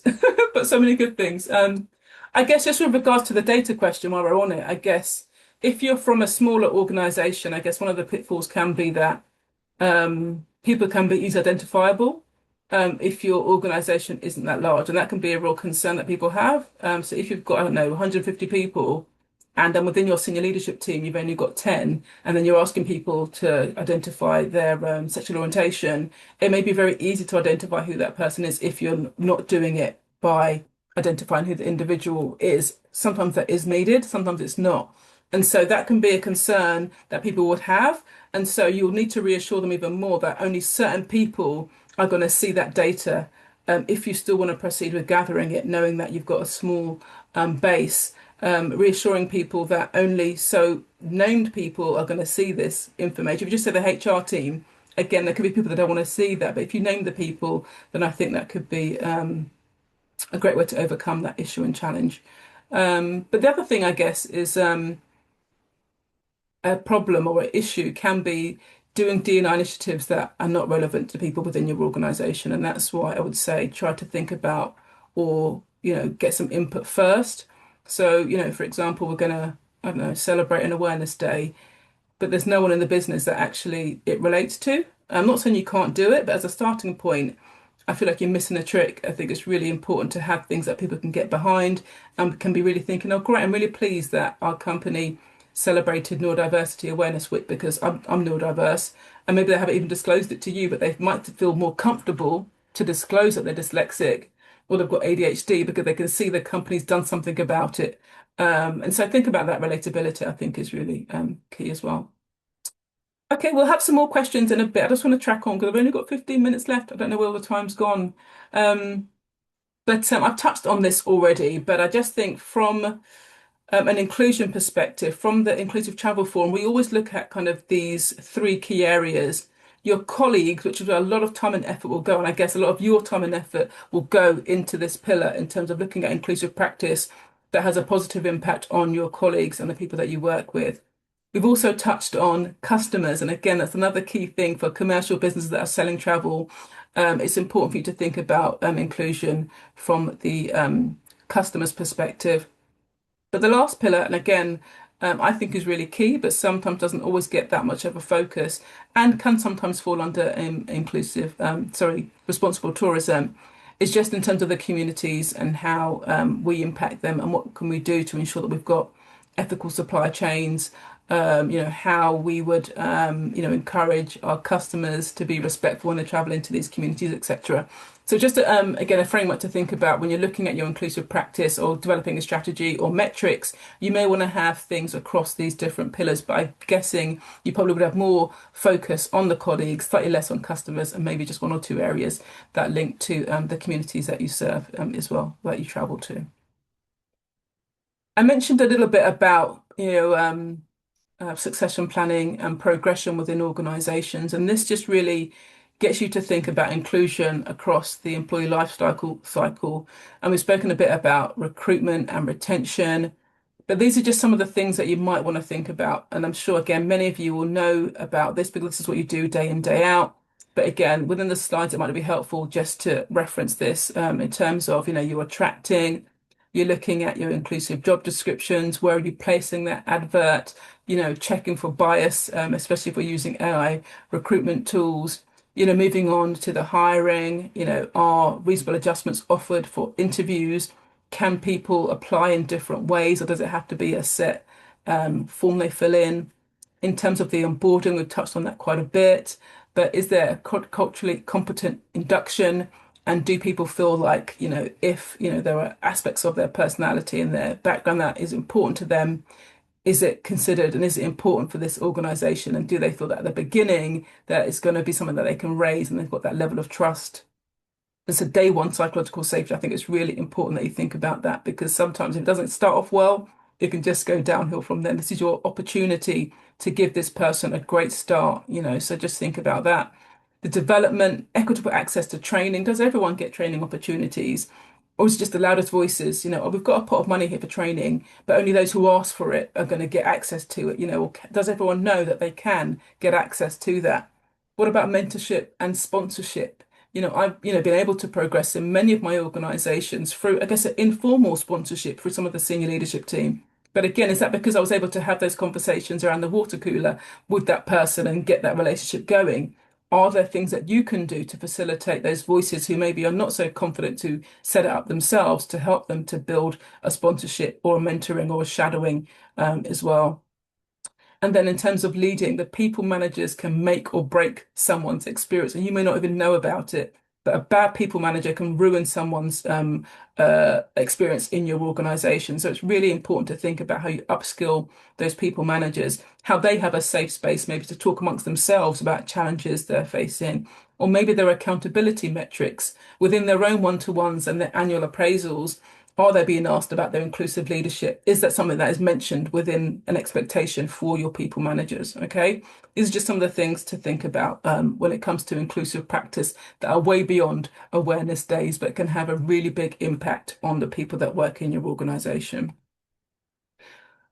but so many good things. I guess just with regards to the data question, while we're on it, I guess if you're from a smaller organization, I guess one of the pitfalls can be that people can be easily identifiable if your organization isn't that large. And that can be a real concern that people have. So if you've got, I don't know, 150 people, and then within your senior leadership team, you've only got 10, and then you're asking people to identify their sexual orientation, it may be very easy to identify who that person is if you're not doing it by identifying who the individual is. Sometimes that is needed, sometimes it's not. And so that can be a concern that people would have. And so you'll need to reassure them even more that only certain people are going to see that data. If you still want to proceed with gathering it, knowing that you've got a small base, reassuring people that only so named people are going to see this information. If you just say the HR team, again, there could be people that don't want to see that. But if you name the people, then I think that could be a great way to overcome that issue and challenge. But the other thing, I guess, is a problem or an issue can be doing D&I initiatives that are not relevant to people within your organization. And that's why I would say try to think about or, get some input first. So, for example, we're going to, I don't know, celebrate an awareness day, but there's no one in the business that actually it relates to. I'm not saying you can't do it, but as a starting point, I feel like you're missing a trick. I think it's really important to have things that people can get behind and can be really thinking, oh, great, I'm really pleased that our company celebrated Neurodiversity Awareness Week because I'm neurodiverse. And maybe they haven't even disclosed it to you, but they might feel more comfortable to disclose that they're dyslexic or they've got ADHD because they can see the company's done something about it. And so think about that relatability, I think, is really key as well. Okay, we'll have some more questions in a bit. I just want to track on because I've only got 15 minutes left. I don't know where all the time's gone. But I've touched on this already, but I just think from an inclusion perspective, from the Inclusive Travel Forum, we always look at kind of these three key areas. Your colleagues, which is where a lot of time and effort will go, and I guess a lot of your time and effort will go into this pillar in terms of looking at inclusive practice that has a positive impact on your colleagues and the people that you work with. We've also touched on customers, and again, that's another key thing for commercial businesses that are selling travel. It's important for you to think about inclusion from the customer's perspective. But the last pillar, and again, I think is really key, but sometimes doesn't always get that much of a focus and can sometimes fall under responsible tourism, is just in terms of the communities and how we impact them and what can we do to ensure that we've got ethical supply chains, how we would, encourage our customers to be respectful when they travel into these communities, etc. So just, again, a framework to think about when you're looking at your inclusive practice or developing a strategy or metrics, you may want to have things across these different pillars, but I'm guessing you probably would have more focus on the colleagues, slightly less on customers, and maybe just one or two areas that link to the communities that you serve as well, that you travel to. I mentioned a little bit about, succession planning and progression within organizations. And this just really gets you to think about inclusion across the employee life cycle. And we've spoken a bit about recruitment and retention, but these are just some of the things that you might want to think about. And I'm sure, again, many of you will know about this because this is what you do day in, day out. But again, within the slides, it might be helpful just to reference this in terms of, you're attracting, you're looking at your inclusive job descriptions, where are you placing that advert, checking for bias, especially if we're using AI recruitment tools, moving on to the hiring, are reasonable adjustments offered for interviews? Can people apply in different ways, or does it have to be a set form they fill in? In terms of the onboarding, we've touched on that quite a bit, but is there a culturally competent induction? And do people feel like, if, there are aspects of their personality and their background that is important to them, is it considered and is it important for this organization? And do they feel that at the beginning that it's going to be something that they can raise and they've got that level of trust? It's a day one psychological safety. I think it's really important that you think about that because sometimes if it doesn't start off well, it can just go downhill from there. This is your opportunity to give this person a great start, so just think about that. The development, equitable access to training. Does everyone get training opportunities? Or is it just the loudest voices? Oh, we've got a pot of money here for training, but only those who ask for it are going to get access to it. Or does everyone know that they can get access to that? What about mentorship and sponsorship? I've been able to progress in many of my organizations through, I guess, an informal sponsorship through some of the senior leadership team. But again, is that because I was able to have those conversations around the water cooler with that person and get that relationship going? Are there things that you can do to facilitate those voices who maybe are not so confident to set it up themselves, to help them to build a sponsorship or a mentoring or a shadowing as well? And then in terms of leading, the people managers can make or break someone's experience, and you may not even know about it. But a bad people manager can ruin someone's experience in your organization. So it's really important to think about how you upskill those people managers, how they have a safe space, maybe to talk amongst themselves about challenges they're facing, or maybe their accountability metrics within their own one-to-ones and their annual appraisals. Are they being asked about their inclusive leadership? Is that something that is mentioned within an expectation for your people managers? Okay, these are just some of the things to think about when it comes to inclusive practice that are way beyond awareness days, but can have a really big impact on the people that work in your organization.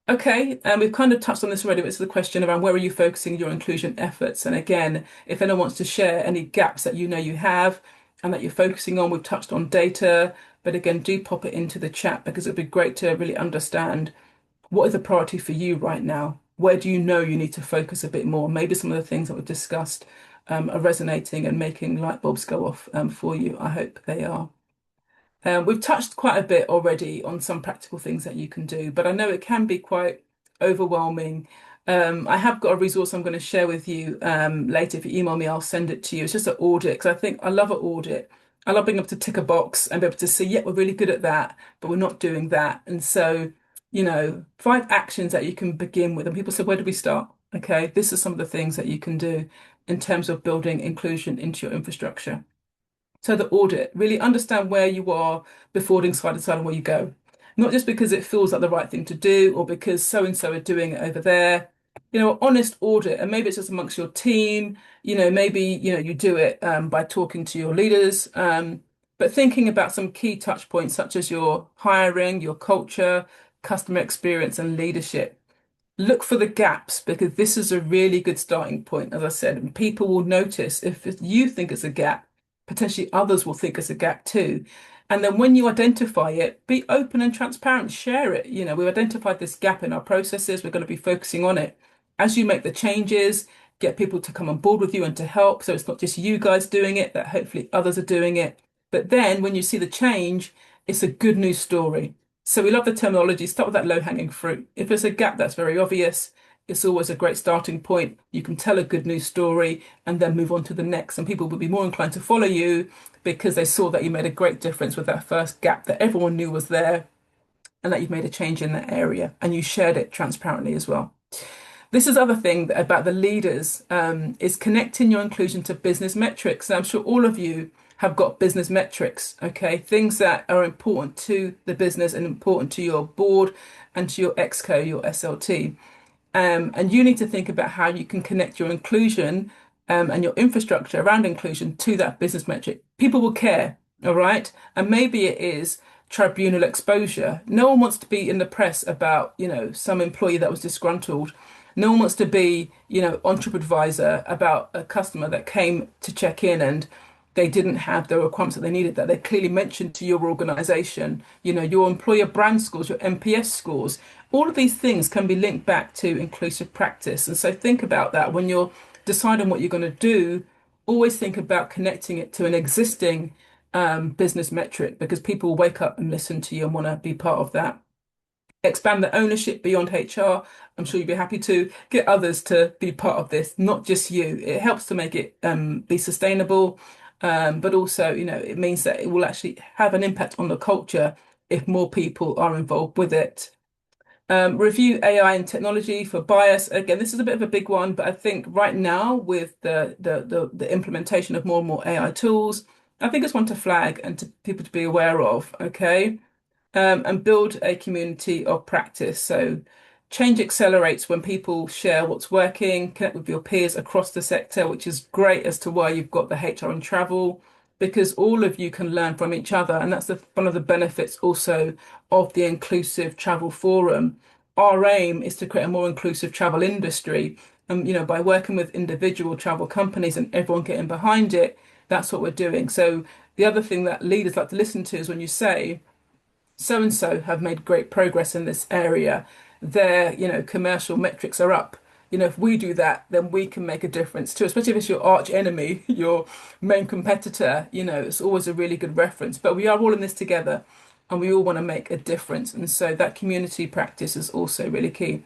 Okay, and we've kind of touched on this already, but it's the question around where are you focusing your inclusion efforts? And again, if anyone wants to share any gaps that you know you have and that you're focusing on, we've touched on data, but again, do pop it into the chat because it'd be great to really understand what is a priority for you right now. Where do you know you need to focus a bit more? Maybe some of the things that we've discussed are resonating and making light bulbs go off for you. I hope they are. We've touched quite a bit already on some practical things that you can do, but I know it can be quite overwhelming. I have got a resource I'm going to share with you later. If you email me, I'll send it to you. It's just an audit because I think I love an audit. I love being able to tick a box and be able to see, yeah, we're really good at that, but we're not doing that. And so, 5 actions that you can begin with. And people say, where do we start? Okay, this is some of the things that you can do in terms of building inclusion into your infrastructure. So the audit, really understand where you are before deciding where you go. Not just because it feels like the right thing to do or because so and so are doing it over there. Honest audit, and maybe it's just amongst your team. Maybe you do it by talking to your leaders, but thinking about some key touch points such as your hiring, your culture, customer experience, and leadership. Look for the gaps because this is a really good starting point, as I said, and people will notice if you think it's a gap, potentially others will think it's a gap too. And then when you identify it, be open and transparent, share it. We've identified this gap in our processes, we're going to be focusing on it. As you make the changes, get people to come on board with you and to help. So it's not just you guys doing it, that hopefully others are doing it. But then when you see the change, it's a good news story. So we love the terminology. Start with that low-hanging fruit. If there's a gap that's very obvious, it's always a great starting point. You can tell a good news story and then move on to the next. And people will be more inclined to follow you because they saw that you made a great difference with that first gap that everyone knew was there and that you've made a change in that area and you shared it transparently as well. This is other thing about the leaders is connecting your inclusion to business metrics. And I'm sure all of you have got business metrics, okay? Things that are important to the business and important to your board and to your exco, your SLT. And you need to think about how you can connect your inclusion and your infrastructure around inclusion to that business metric. People will care, all right? And maybe it is tribunal exposure. No one wants to be in the press about, some employee that was disgruntled. No one wants to be, on TripAdvisor about a customer that came to check in and they didn't have the requirements that they needed, that they clearly mentioned to your organization, your employer brand scores, your NPS scores. All of these things can be linked back to inclusive practice. And so think about that when you're deciding what you're going to do. Always think about connecting it to an existing business metric because people will wake up and listen to you and want to be part of that. Expand the ownership beyond HR. I'm sure you'd be happy to get others to be part of this, not just you. It helps to make it be sustainable, but also, it means that it will actually have an impact on the culture if more people are involved with it. Review AI and technology for bias. Again, this is a bit of a big one, but I think right now with the implementation of more and more AI tools, I think it's one to flag and to people to be aware of. Okay. And build a community of practice. So change accelerates when people share what's working, connect with your peers across the sector, which is great as to why you've got the HR and travel, because all of you can learn from each other. And that's one of the benefits also of the Inclusive Travel Forum. Our aim is to create a more inclusive travel industry. And, by working with individual travel companies and everyone getting behind it, that's what we're doing. So the other thing that leaders like to listen to is when you say, so and so have made great progress in this area. Their, commercial metrics are up. if we do that, then we can make a difference too, especially if it's your arch enemy, your main competitor, it's always a really good reference. But we are all in this together and we all want to make a difference. And so that community practice is also really key.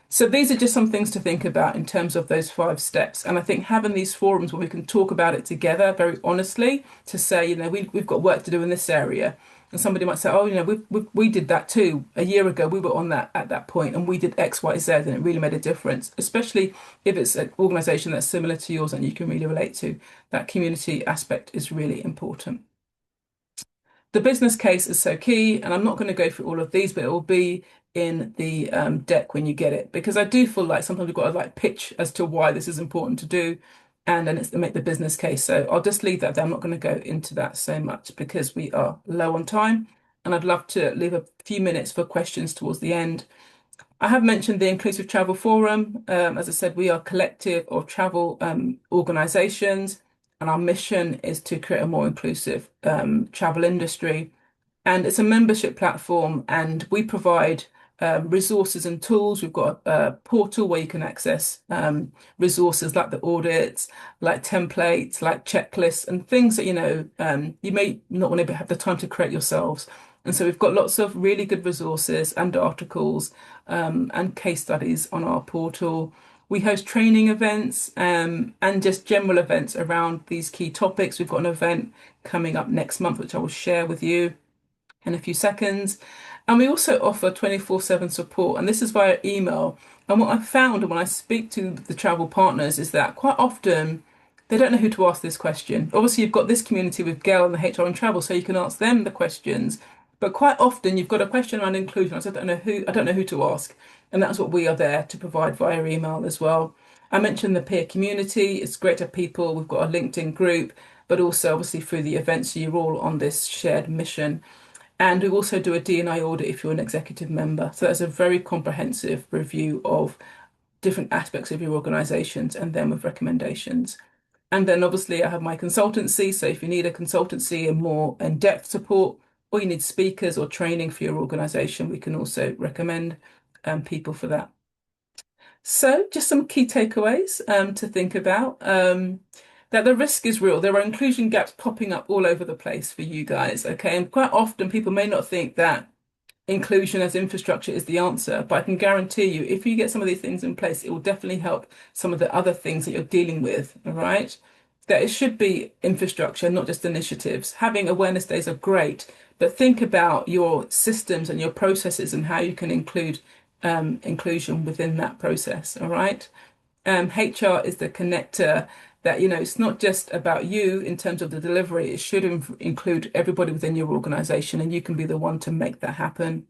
So these are just some things to think about in terms of those 5 steps. And I think having these forums where we can talk about it together very honestly to say, we've got work to do in this area. And somebody might say, oh, we did that too. A year ago, we were on that at that point and we did X, Y, Z, and it really made a difference, especially if it's an organization that's similar to yours and you can really relate to. That community aspect is really important. The business case is so key, and I'm not going to go through all of these, but it will be in the deck when you get it, because I do feel like sometimes we've got to pitch as to why this is important to do, and then it's to make the business case. So I'll just leave that there. I'm not going to go into that so much because we are low on time, and I'd love to leave a few minutes for questions towards the end. I have mentioned the Inclusive Travel Forum. As I said, we are a collective of travel organisations, and our mission is to create a more inclusive travel industry. And it's a membership platform, and we provide resources and tools. We've got a portal where you can access resources like the audits, like templates, like checklists, and things that you may not want to have the time to create yourselves. And so we've got lots of really good resources and articles and case studies on our portal. We host training events and just general events around these key topics. We've got an event coming up next month, which I will share with you in a few seconds. And we also offer 24/7 support, and this is via email. And what I've found when I speak to the travel partners is that quite often they don't know who to ask this question. Obviously, you've got this community with Gail and the HR and travel, so you can ask them the questions. But quite often you've got a question around inclusion. I don't know who to ask. And that's what we are there to provide via email as well. I mentioned the peer community. It's great to have people. We've got a LinkedIn group, but also obviously through the events, you're all on this shared mission. And we also do a D&I audit if you're an executive member. So that's a very comprehensive review of different aspects of your organisations and then with recommendations. And then obviously I have my consultancy. So if you need a consultancy and more in-depth support, or you need speakers or training for your organisation, we can also recommend people for that. So just some key takeaways to think about. That the risk is real. There are inclusion gaps popping up all over the place for you guys, okay? And quite often people may not think that inclusion as infrastructure is the answer, but I can guarantee you, if you get some of these things in place, it will definitely help some of the other things that you're dealing with, all right? That it should be infrastructure, not just initiatives. Having awareness days are great, but think about your systems and your processes and how you can include inclusion within that process, all right? HR is the connector that, it's not just about you in terms of the delivery. It should include everybody within your organization, and you can be the one to make that happen.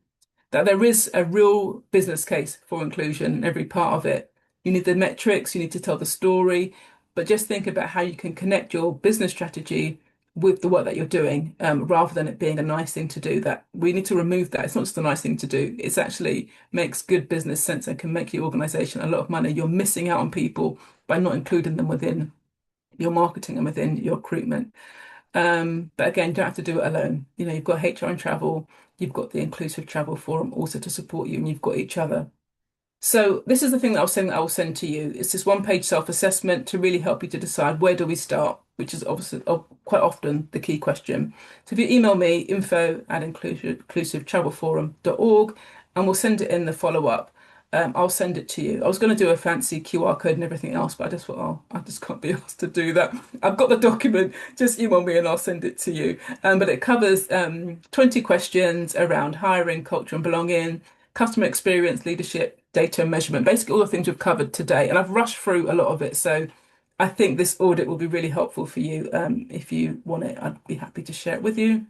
That there is a real business case for inclusion in every part of it. You need the metrics, you need to tell the story, but just think about how you can connect your business strategy with the work that you're doing, rather than it being a nice thing to do. That we need to remove that. It's not just a nice thing to do. It's actually makes good business sense and can make your organization a lot of money. You're missing out on people by not including them within your marketing and within your recruitment. But again, you don't have to do it alone. You've got HR and travel, you've got the Inclusive Travel Forum also to support you, and you've got each other. So this is the thing that I will send to you. It's this one-page self-assessment to really help you to decide where do we start, which is obviously quite often the key question. So if you email me, info@inclusivetravelforum.org, and we'll send it in the follow-up. I'll send it to you. I was going to do a fancy QR code and everything else, but I just thought, oh, I just can't be asked to do that. I've got the document, just email me and I'll send it to you. But it covers 20 questions around hiring, culture and belonging, customer experience, leadership, data and measurement, basically all the things we've covered today. And I've rushed through a lot of it. So I think this audit will be really helpful for you. If you want it, I'd be happy to share it with you.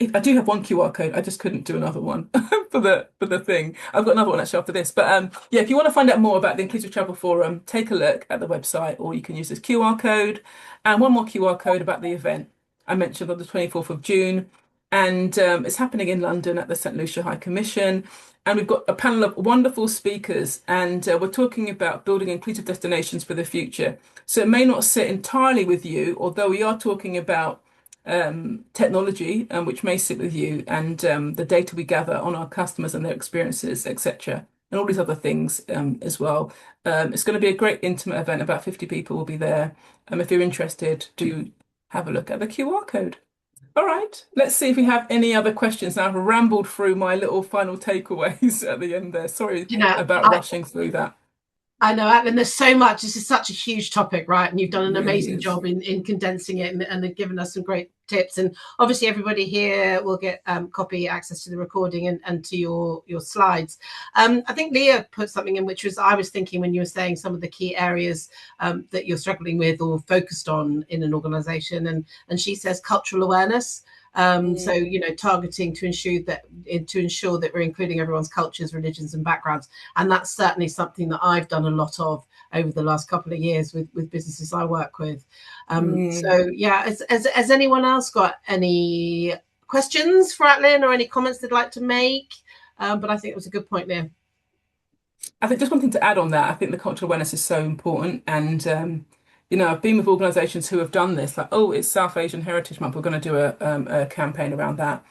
I do have one QR code. I just couldn't do another one for the thing. I've got another one actually after this. But yeah, if you want to find out more about the Inclusive Travel Forum, take a look at the website, or you can use this QR code. And one more QR code about the event I mentioned on the 24th of June. And it's happening in London at the St. Lucia High Commission. And we've got a panel of wonderful speakers, and we're talking about building inclusive destinations for the future. So it may not sit entirely with you, although we are talking about technology, which may sit with you, and the data we gather on our customers and their experiences, etc. and all these other things as well. It's going to be a great intimate event. About 50 people will be there. If you're interested, do have a look at the QR code. All right, let's see if we have any other questions. Now, I've rambled through my little final takeaways at the end there. Sorry You know, about rushing through that. I know, Atlyn, there's so much. This is such a huge topic, right? And you've done It an really amazing is. job in condensing it and given us some great tips. And obviously, everybody here will get copy access to the recording and to your slides. I think Leah put something in, which was I was thinking when you were saying some of the key areas that you're struggling with or focused on in an organization. And she says cultural awareness. So targeting to ensure that we're including everyone's cultures, religions, and backgrounds, and that's certainly something that I've done a lot of over the last couple of years with businesses I work with. So yeah, has anyone else got any questions for Atlyn or any comments they'd like to make? But I think it was a good point there. I think just one thing to add on that, I think the cultural awareness is so important. And, I've been with organizations who have done this, like, oh, it's South Asian Heritage Month, we're going to do a campaign around that.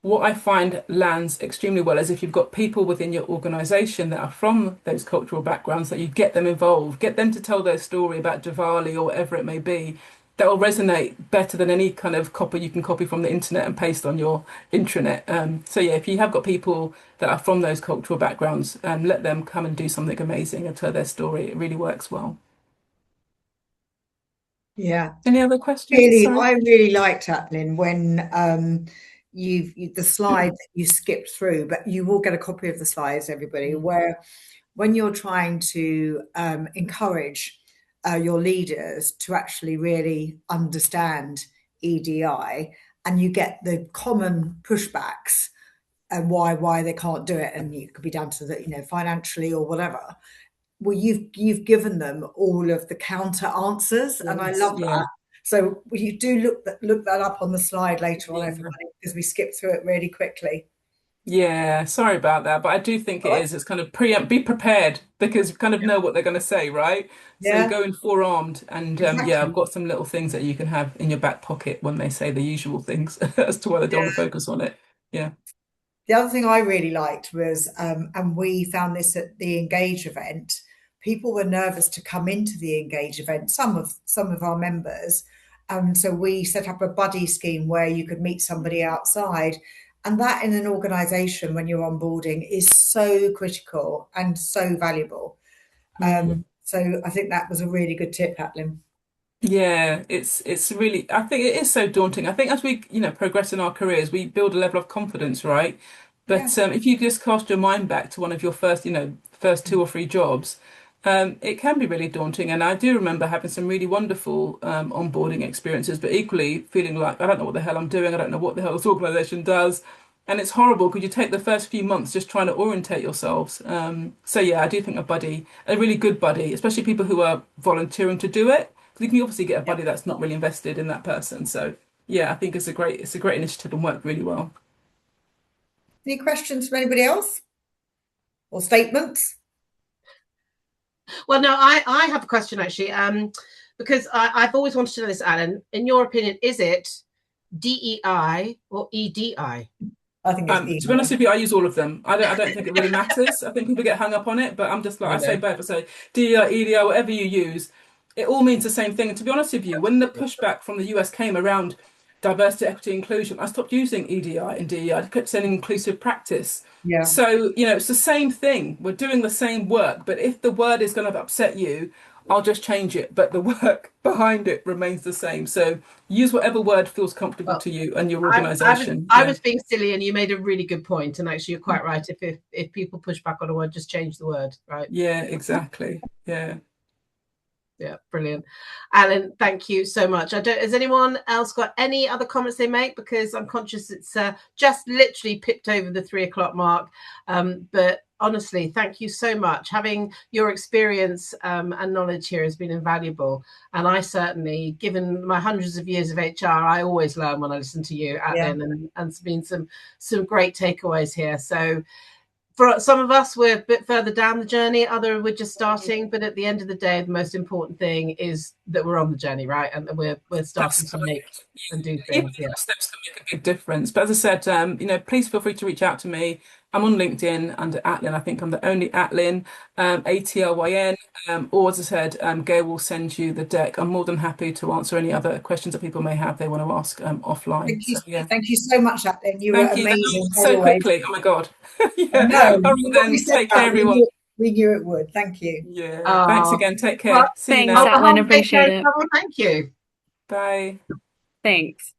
What I find lands extremely well is if you've got people within your organization that are from those cultural backgrounds, that you get them involved, get them to tell their story about Diwali or whatever it may be. That will resonate better than any kind of copy you can copy from the internet and paste on your intranet. So yeah, if you have got people that are from those cultural backgrounds, let them come and do something amazing and tell their story. It really works well. Yeah. Any other questions? Really, Sorry. I really liked Atlyn when the slide that you skipped through, but you will get a copy of the slides, everybody, where when you're trying to encourage your leaders to actually really understand EDI, and you get the common pushbacks and why they can't do it, and it could be down to the financially or whatever. Well, you've given them all of the counter answers, and I love that. So you do look that up on the slide later on, everybody, because we skipped through it really quickly. Yeah, sorry about that, but I do think it is. It's kind of be prepared because you kind of know what they're going to say, right? So Yeah, go in forearmed, and exactly. I've got some little things that you can have in your back pocket when they say the usual things as to why they don't want to focus on it. Yeah. The other thing I really liked was, and we found this at the Engage event, people were nervous to come into the Engage event, some of our members. And so we set up a buddy scheme where you could meet somebody outside. And that in an organization when you're onboarding is so critical and so valuable. So I think that was a really good tip, Atlyn. Yeah, it's really, I think it is so daunting. I think as we, progress in our careers, we build a level of confidence, right? But if you just cast your mind back to one of your first 2 or 3 jobs, it can be really daunting. And I do remember having some really wonderful onboarding experiences, but equally feeling like I don't know what the hell I'm doing. I don't know what the hell this organization does. And it's horrible because you take the first few months just trying to orientate yourselves. So yeah, I do think a really good buddy, especially people who are volunteering to do it, because you can obviously get a buddy that's not really invested in that person. So yeah, I think it's a great initiative and worked really well. Any questions from anybody else or statements? Well, no, I have a question actually, because I've always wanted to know this, Atlyn. In your opinion, is it DEI or EDI? I think it's to be honest with you, I use all of them. I don't think it really matters. I think people get hung up on it, but I'm just like, I say both. I say DEI, EDI, whatever you use, it all means the same thing. And to be honest with you, when the pushback from the US came around diversity, equity, inclusion, I stopped using EDI and DEI. I kept saying inclusive practice. Yeah. So, it's the same thing. We're doing the same work, but if the word is going to upset you, I'll just change it, but the work behind it remains the same. So use whatever word feels comfortable to you and your organization. I was being silly, and you made a really good point. And actually, you're quite right. If people push back on a word, just change the word, right? Yeah, exactly. Yeah. Yeah, brilliant. Atlyn, thank you so much. Has anyone else got any other comments they make? Because I'm conscious it's just literally pipped over the 3 o'clock mark. But honestly, thank you so much. Having your experience and knowledge here has been invaluable. And I certainly, given my hundreds of years of HR, I always learn when I listen to you, Atlyn, and it's been some great takeaways here. So for some of us, we're a bit further down the journey. Other, we're just starting. But at the end of the day, the most important thing is that we're on the journey, right? And that we're starting to make and do things. Steps that make a big difference. But as I said, please feel free to reach out to me. I'm on LinkedIn under Atlyn. I think I'm the only Atlyn, Atlyn. Or as I said, Gail will send you the deck. I'm more than happy to answer any other questions that people may have they want to ask offline. So yeah. Thank you so much, Atlyn. You were Thank you. amazing. So quickly. Oh my God. Yeah. No, All right when then. we said Take that, care, everyone. we knew it would. Thank you. Yeah. Thanks again. Take care. Well, See you thanks, now. Atlyn. Appreciate it. Thank you. Bye. Thanks.